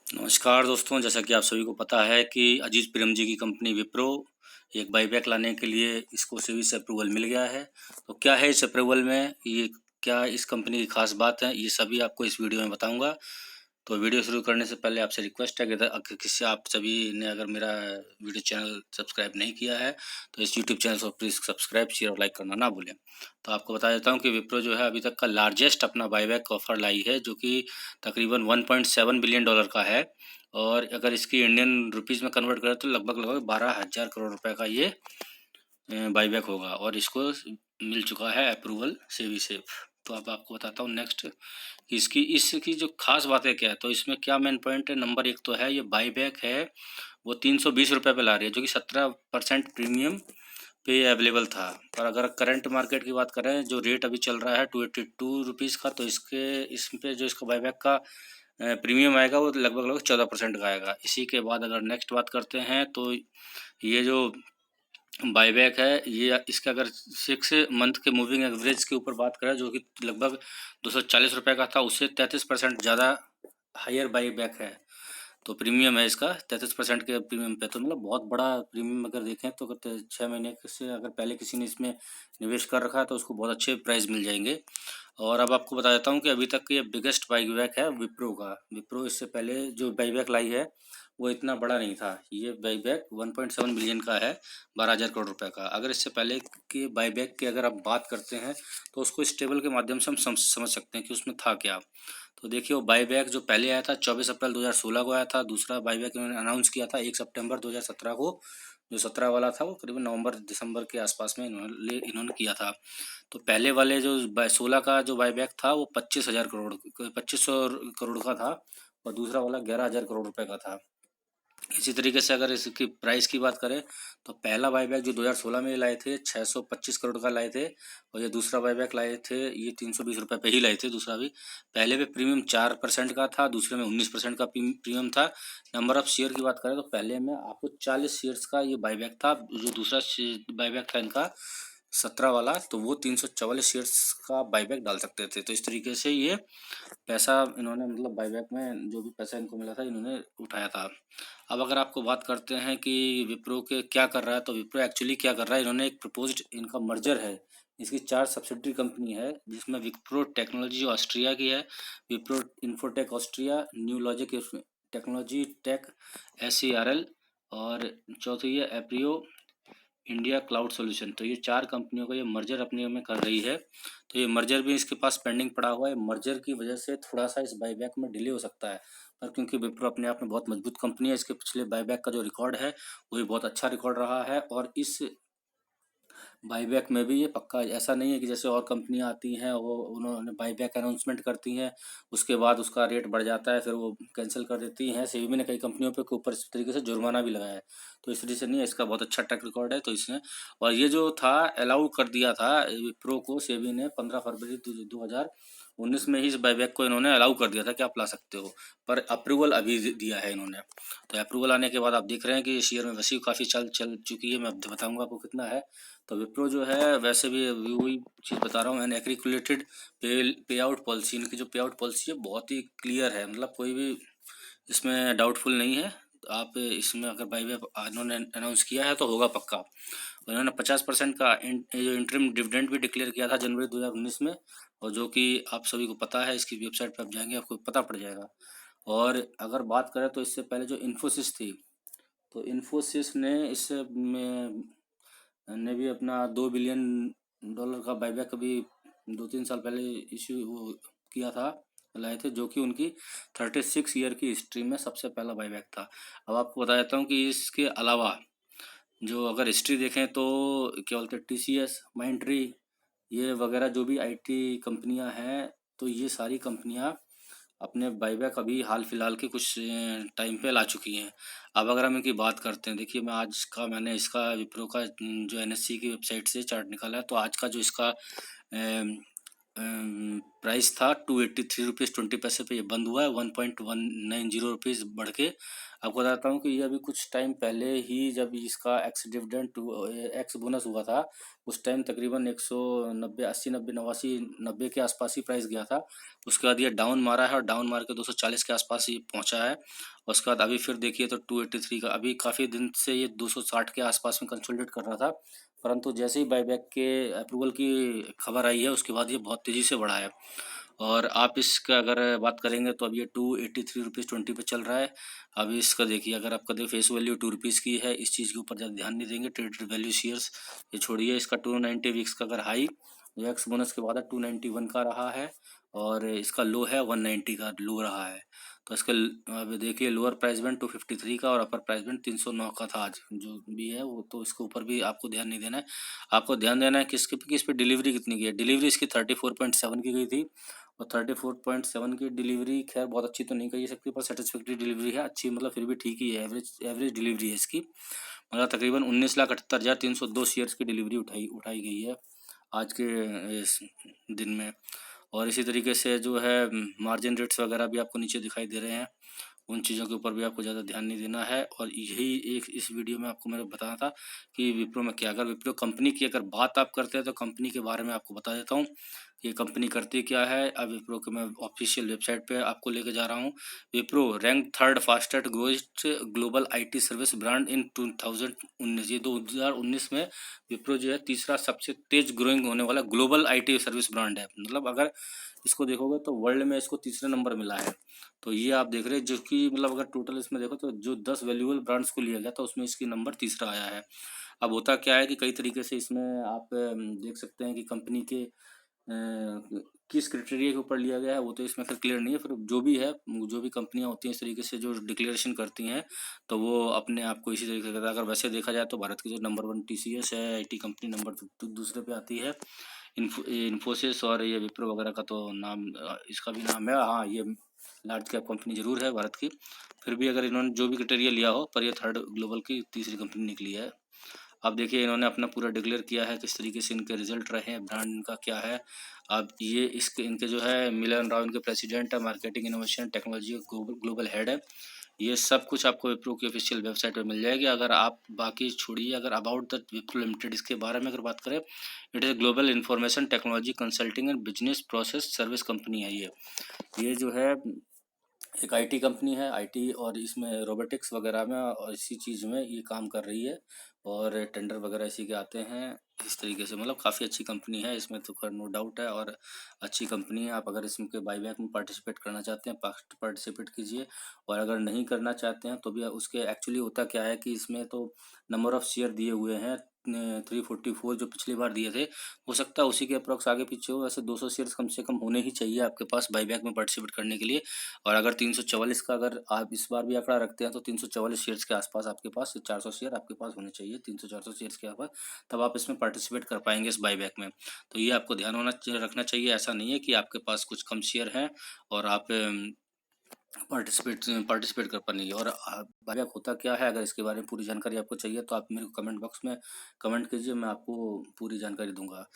नमस्कार दोस्तों, जैसा कि आप सभी को पता है कि अजीज प्रेम जी की कंपनी विप्रो एक बाईबैक लाने के लिए इसको सेबी से अप्रूवल मिल गया है। तो क्या है इस अप्रूवल में, ये क्या इस कंपनी की खास बात है, ये सभी आपको इस वीडियो में बताऊंगा। तो वीडियो शुरू करने से पहले आपसे रिक्वेस्ट है कि अगर किसी आप सभी ने अगर मेरा वीडियो चैनल सब्सक्राइब नहीं किया है तो इस यूट्यूब चैनल को प्लीज़ सब्सक्राइब शेयर और लाइक करना ना भूलें। तो आपको बता देता हूं कि विप्रो जो है अभी तक का लार्जेस्ट अपना बाईबैक ऑफर लाई है, जो कि तकरीबन 1.7 बिलियन डॉलर का है। और अगर इसकी इंडियन रुपीज़ में कन्वर्ट करें तो लगभग लगभग 12,000 करोड़ रुपए का ये बाईबैक होगा, और इसको मिल चुका है अप्रूवल सेबी से। तो अब आपको बताता हूँ नेक्स्ट कि इसकी जो खास बातें क्या है। तो इसमें क्या मेन पॉइंट है, नंबर एक तो है ये बाईबैक है वो 320 रुपये पे ला रही है, जो कि 17% प्रीमियम पे अवेलेबल था। पर अगर करंट मार्केट की बात करें, जो रेट अभी चल रहा है 282 रुपीज़ का, तो इस पे जो इसका बाईबैक का प्रीमियम आएगा वो लगभग लगभग 14% का आएगा। इसी के बाद अगर नेक्स्ट बात करते हैं तो ये जो बाईबैक है, ये इसका अगर 6 मंथ के मूविंग एवरेज के ऊपर बात करें, जो कि लगभग 240 रुपये का था, उससे 33% ज़्यादा हायर बाईबैक है। तो प्रीमियम है इसका 33% के प्रीमियम पे, तो मतलब बहुत बड़ा प्रीमियम अगर देखें तो 6 महीने से अगर पहले किसी ने इसमें निवेश कर रखा है तो उसको बहुत अच्छे प्राइस मिल जाएंगे। और अब आपको बता देता हूँ कि अभी तक ये बिगेस्ट बाईबैक है विप्रो का। विप्रो इससे पहले जो बाईबैक लाई है वो इतना बड़ा नहीं था। ये बाईबैक 1.7 बिलियन का है, 12,000 करोड़ रुपए का। अगर इससे पहले के बाईबैक की अगर आप बात करते हैं तो उसको इस टेबल के माध्यम से हम समझ सकते हैं कि उसमें था क्या। तो देखिए, वो बाईबैक जो पहले आया था 24 अप्रैल 2016 को आया था। दूसरा बाईबैक इन्होंने अनाउंस किया था 1 सितंबर 2017 को। जो 17 वाला था वो करीबन नवंबर दिसंबर के आसपास में इन्होंने किया था। तो पहले वाले जो 16 का जो बाईबैक था वो 25,000 करोड़ का था, और दूसरा वाला 11,000 करोड़ रुपए का था। इसी तरीके से अगर इसकी प्राइस की बात करें तो पहला बाईबैक जो 2016 में लाए थे 625 करोड़ का लाए थे, और ये दूसरा बाईबैक लाए थे ये 320 रुपये पे ही लाए थे। दूसरा भी पहले पे प्रीमियम 4% का था, दूसरे में 19% का प्रीमियम था। नंबर ऑफ शेयर की बात करें तो पहले में आपको 40 शेयर्स का ये बाईबैक था। जो दूसरा बाईबैक था इनका 17 वाला, तो वो 344 शेयर्स का बाईबैक डाल सकते थे। तो इस तरीके से ये पैसा इन्होंने, मतलब बाईबैक में जो भी पैसा इनको मिला था इन्होंने उठाया था। अब अगर आपको बात करते हैं कि विप्रो के क्या कर रहा है, तो विप्रो एक्चुअली क्या कर रहा है, इन्होंने एक प्रपोज्ड इनका मर्जर है। इसकी 4 सब्सिडरी कंपनी है, जिसमें विप्रो टेक्नोलॉजी जो ऑस्ट्रिया की है, Wipro infotech Austria, new logic technology tech SERL, और चौथी है एप्रियो इंडिया क्लाउड सॉल्यूशन। तो ये 4 कंपनियों का ये मर्जर अपने में कर रही है। तो ये मर्जर भी इसके पास पेंडिंग पड़ा हुआ है। मर्जर की वजह से थोड़ा सा इस बाईबैक में डिले हो सकता है, पर क्योंकि विप्रो अपने आप में बहुत मजबूत कंपनी है, इसके पिछले बाईबैक का जो रिकॉर्ड है वो भी बहुत अच्छा रिकॉर्ड रहा है। और इस बाईबैक में भी ये पक्का, ऐसा नहीं है कि जैसे और कंपनियां आती हैं वो उन्होंने बाईबैक अनाउंसमेंट करती हैं, उसके बाद उसका रेट बढ़ जाता है, फिर वो कैंसिल कर देती हैं। सेबी ने कई कंपनियों पे के ऊपर इस तरीके से जुर्माना भी लगाया है। तो इस तरीके से नहीं है, इसका बहुत अच्छा ट्रैक रिकॉर्ड है। तो इसने, और ये जो था अलाउ कर दिया था विप्रो को सेबी ने 15 फरवरी 2019 में ही इस बाईबैक को इन्होंने अलाउ कर दिया था कि आप ला सकते हो, पर अप्रूवल अभी दिया है इन्होंने। तो अप्रूवल आने के बाद आप देख रहे हैं कि शेयर में वैसी काफ़ी चल चुकी है। मैं अब बताऊंगा आपको कितना है। तो विप्रो जो है वैसे भी वही चीज़ बता रहा हूँ, एंड एग्रीकुलेटेड पे आउट पॉलिसी, इनकी जो पे आउट पॉलिसी है बहुत ही क्लियर है, मतलब कोई भी इसमें डाउटफुल नहीं है। तो आप इसमें अगर बाईबैक इन्होंने अनाउंस किया है तो होगा पक्का। और इन्होंने 50% का जो इंटरिम डिविडेंड भी डिक्लेयर किया था जनवरी 2019 में, और जो कि आप सभी को पता है, इसकी वेबसाइट पर आप जाएंगे आपको पता पड़ जाएगा। और अगर बात करें तो इससे पहले जो इन्फोसिस थी, तो इन्फोसिस ने भी अपना $2 बिलियन का बाईबैक अभी 2-3 साल पहले इश्यू वो किया था, लाए थे, जो कि उनकी 36 ईयर की हिस्ट्री में सबसे पहला बाईबैक था। अब आपको बता देता हूँ कि इसके अलावा जो अगर हिस्ट्री देखें तो क्या बोलते हैं, TCS, माइंट्री, ये वगैरह जो भी IT कंपनियां हैं, तो ये सारी कंपनियां अपने बाईबैक अभी हाल फिलहाल के कुछ टाइम पे ला चुकी हैं। अब अगर हम इनकी बात करते हैं, देखिए मैंने इसका विप्रो का जो NSE की वेबसाइट से चार्ट निकाला है, तो आज का जो इसका प्राइस था 283 रुपीज़ 20 पैसे पे, ये बंद हुआ है 1.190 रुपीज़ बढ़ के। आपको बताता हूँ कि ये अभी कुछ टाइम पहले ही जब इसका एक्स डिविडेंड एक्स बोनस हुआ था, उस टाइम तकरीबन 190 80 90 89 90 के आसपास ही प्राइस गया था। उसके बाद ये डाउन मारा है और डाउन मार के 240 के आसपास ही पहुंचा है। उसके बाद अभी फिर देखिए तो 283 का, अभी काफ़ी दिन से ये 260 के आसपास में कंसोलिडेट कर रहा था, परंतु जैसे ही बाईबैक के अप्रूवल की खबर आई है उसके बाद ये बहुत तेज़ी से बढ़ा है। और आप इसका अगर बात करेंगे तो अब ये 283 रुपीज़ 20 पे चल रहा है। अभी इसका देखिए, अगर आपका देखिए फेस वैल्यू 2 रुपीज़ की है, इस चीज़ के ऊपर ज़्यादा ध्यान नहीं देंगे। ट्रेडेड वैल्यू शेयर्स ये छोड़िए, इसका 290 वीक्स का अगर हाई एक्स बोनस के बाद 291 का रहा है, और इसका लो है 190 का लो रहा है। तो इसका अब देखिए लोअर प्राइस बैंड 253 का और अपर प्राइस बैंड 309 का था आज जो भी है वो, तो इसके ऊपर भी आपको ध्यान नहीं देना है। आपको ध्यान देना है किस पे डिलीवरी कितनी की है। डिलीवरी इसकी 34.7 की गई थी, और 34.7 की डिलीवरी खैर बहुत अच्छी तो नहीं कही सकती, पर सेटिस्फैक्ट्री डिलीवरी है, अच्छी मतलब फिर भी ठीक ही है, एवरेज डिलीवरी है इसकी। मतलब तकरीबन 19,78,302 शेयर्स की डिलीवरी उठाई उठाई गई है आज के इस दिन में। और इसी तरीके से जो है मार्जिन रेट्स वगैरह भी आपको नीचे दिखाई दे रहे हैं, उन चीज़ों के ऊपर भी आपको ज़्यादा ध्यान नहीं देना है। और यही एक इस वीडियो में आपको मैंने बताना था कि विप्रो में क्या, अगर विप्रो कंपनी की अगर बात आप करते हैं तो कंपनी के बारे में आपको बता देता हूँ ये कंपनी करती क्या है। अब विप्रो के मैं ऑफिशियल वेबसाइट पे आपको लेके जा रहा हूँ। Wipro rank third fastest growing global IT service brand in 2019, ये 2019 में विप्रो जो है तीसरा सबसे तेज ग्रोइंग होने वाला ग्लोबल आईटी सर्विस ब्रांड है। मतलब अगर इसको देखोगे तो वर्ल्ड में इसको तीसरे नंबर मिला है। तो ये आप देख रहे हैं जो कि मतलब अगर टोटल इसमें देखो तो जो 10 वैल्यूएबल ब्रांड्स को लिया गया था उसमें इसकी नंबर तीसरा आया है। अब होता क्या है कि कई तरीके से इसमें आप देख सकते हैं कि कंपनी के किस क्राइटेरिया के ऊपर लिया गया है वो तो इसमें फिर क्लियर नहीं है। फिर जो भी है, जो भी कंपनियां होती हैं इस तरीके से जो डिक्लेरेशन करती हैं तो वो अपने आप को इसी तरीके से करता है। अगर वैसे देखा जाए तो भारत की जो नंबर 1 टीसीएस है आईटी कंपनी, नंबर दूसरे पे आती है इन्फोसिस, और ये विप्रो वगैरह का तो नाम इसका भी नाम है। हाँ, ये लार्ज कैप कंपनी जरूर है भारत की, फिर भी अगर इन्होंने जो भी क्राइटेरिया लिया हो, पर ये थर्ड ग्लोबल की तीसरी कंपनी निकली है। अब देखिए इन्होंने अपना पूरा डिक्लेयर किया है किस तरीके से इनके रिजल्ट रहे हैं, ब्रांड इनका क्या है। अब ये इसके इनके जो है मिलन राव इनके प्रेसिडेंट है, marketing innovation technology global head है। ये सब कुछ आपको विप्रो की ऑफिशियल वेबसाइट पर मिल जाएगी। अगर आप बाकी छोड़िए, अगर अबाउट द विप्रो लिमिटेड इसके बारे में अगर बात करें, it is global information technology consulting and business process service company है ये जो है एक आईटी कंपनी है, आईटी, और इसमें रोबोटिक्स वगैरह में और इसी चीज़ में ये काम कर रही है, और टेंडर वगैरह इसी के आते हैं। इस तरीके से मतलब काफ़ी अच्छी कंपनी है, इसमें तो खैर नो डाउट है, और अच्छी कंपनी है। आप अगर इसमें के बाईबैक में पार्टिसिपेट करना चाहते हैं पार्टिसिपेट कीजिए, और अगर नहीं करना चाहते हैं तो भी उसके एक्चुअली होता क्या है कि इसमें तो नंबर ऑफ़ शेयर दिए हुए हैं 344 जो पिछली बार दिए थे, हो सकता है उसी के अप्रॉक्स आगे पीछे हो। वैसे 200 शेयर्स कम से कम होने ही चाहिए आपके पास बाईबैक में पार्टिसिपेट करने के लिए। और अगर 344 का अगर आप इस बार भी आंकड़ा रखते हैं तो 344 शेयर्स के आसपास आपके पास 400 शेयर आपके पास होने चाहिए, 300-400 शेयर्स के आसपास, तब आप इसमें पार्टिसिपेट कर पाएंगे इस बाईबैक में। तो ये आपको ध्यान रखना चाहिए। ऐसा नहीं है कि आपके पास कुछ कम शेयर हैं और आप पार्टिसिपेट कर पाएंगे। और बाईबैक होता क्या है, अगर इसके बारे में पूरी जानकारी आपको चाहिए तो आप मेरे को कमेंट बॉक्स में कमेंट कीजिए, मैं आपको पूरी जानकारी दूंगा।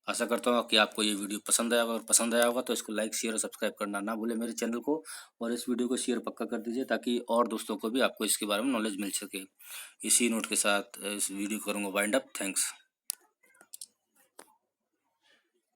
आशा करता हूँ कि आपको ये वीडियो पसंद आया होगा, और पसंद आया होगा तो इसको लाइक शेयर और सब्सक्राइब करना ना भूलें मेरे चैनल को, और इस वीडियो को शेयर पक्का कर दीजिए ताकि और दोस्तों को भी आपको इसके बारे में नॉलेज मिल सके। इसी नोट के साथ इस वीडियो को करूँगा वाइंड अप। थैंक्स।